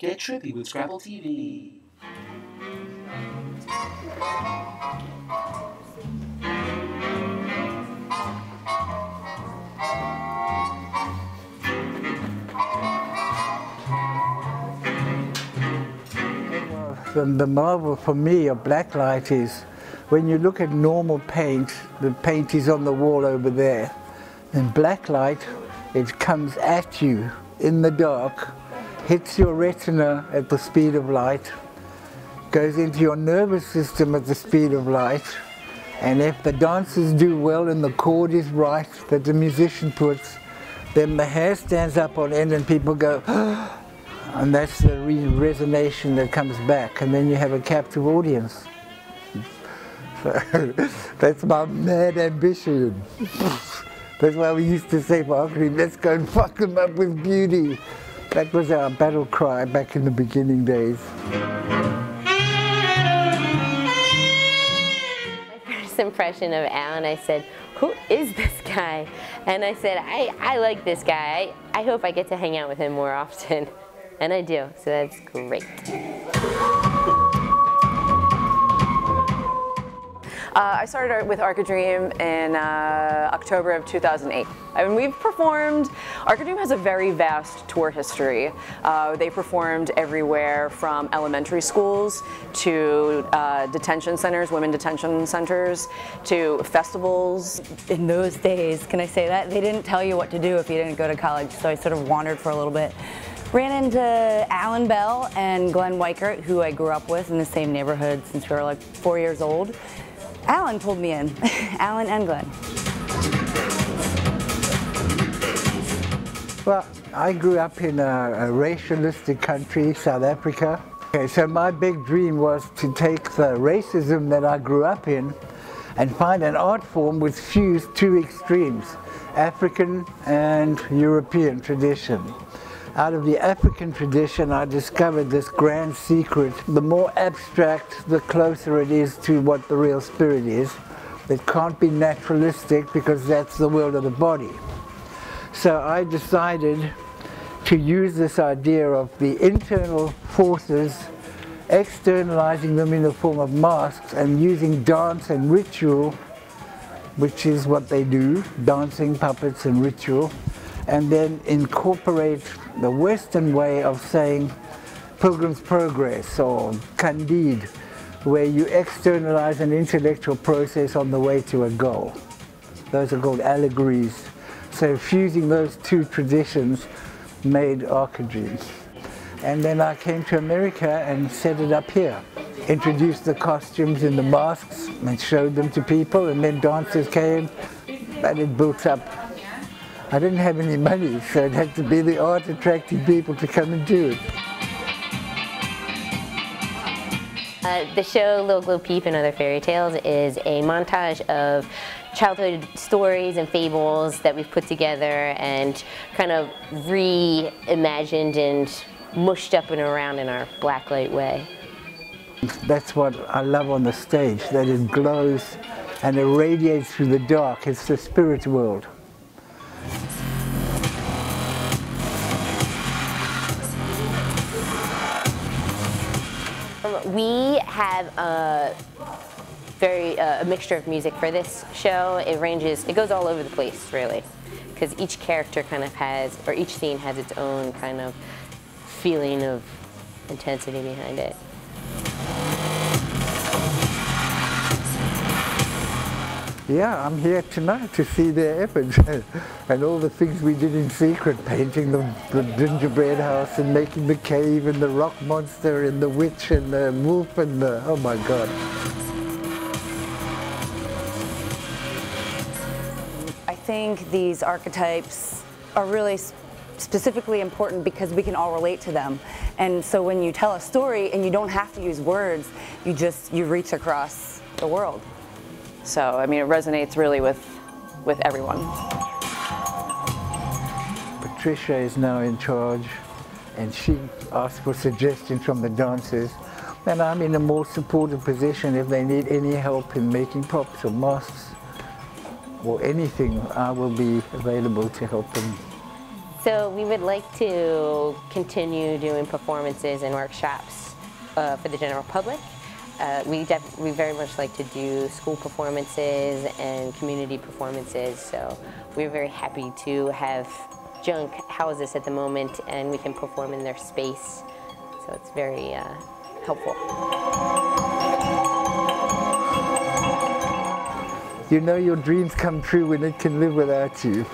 Get trippy with Scrapple TV. The marvel for me of blacklight is when you look at normal paint, the paint is on the wall over there. In blacklight, it comes at you in the dark, hits your retina at the speed of light, goes into your nervous system at the speed of light, and if the dancers do well and the chord is right that the musician puts, then the hair stands up on end and people go, and that's the resonation that comes back, and then you have a captive audience. So, that's my mad ambition. That's why we used to say for Arcadedream, let's go and fuck them up with beauty. That was our battle cry back in the beginning days. My first impression of Alan, I said, who is this guy? And I said, I like this guy. I hope I get to hang out with him more often. And I do, so that's great. I started with Arcadedream in October of 2008. I mean, we've performed, Arcadedream has a very vast tour history. They performed everywhere from elementary schools to detention centers, women detention centers, to festivals. In those days, can I say that? They didn't tell you what to do if you didn't go to college, so I sort of wandered for a little bit. Ran into Alan Bell and Glenn Weichert, who I grew up with in the same neighborhood since we were like 4 years old. Alan pulled me in, Alan and Glenn. Well, I grew up in a racialistic country, South Africa. Okay, so my big dream was to take the racism that I grew up in and find an art form which fused two extremes, African and European tradition. Out of the African tradition, I discovered this grand secret. The more abstract, the closer it is to what the real spirit is. It can't be naturalistic because that's the world of the body. So I decided to use this idea of the internal forces, externalizing them in the form of masks and using dance and ritual, which is what they do, dancing, puppets and ritual, and then incorporate the Western way of saying Pilgrim's Progress or Candide, where you externalize an intellectual process on the way to a goal. Those are called allegories. So fusing those two traditions made Arcadedream. And then I came to America and set it up here. Introduced the costumes and the masks and showed them to people, and then dancers came and it built up. I didn't have any money, so it had to be the art attracting people to come and do it. The show Little Glow Peep and Other Fairy Tales is a montage of childhood stories and fables that we've put together and kind of reimagined and mushed up and around in our blacklight way. That's what I love on the stage, that it glows and it radiates through the dark. It's the spirit world. We have a mixture of music for this show. It goes all over the place, really, because each character kind of has, or each scene has its own kind of feeling of intensity behind it. Yeah, I'm here tonight to see their efforts and all the things we did in secret, painting the gingerbread house and making the cave and the rock monster and the witch and the wolf and the, oh my God. I think these archetypes are really specifically important because we can all relate to them. And so when you tell a story and you don't have to use words, you reach across the world. So, I mean, it resonates really with everyone. Patricia is now in charge, and she asked for suggestions from the dancers. And I'm in a more supportive position. If they need any help in making props or masks or anything, I will be available to help them So we would like to continue doing performances and workshops for the general public. We very much like to do school performances and community performances, so we're very happy to have junk house us at the moment and we can perform in their space, so it's very helpful. You know your dreams come true when it can live without you.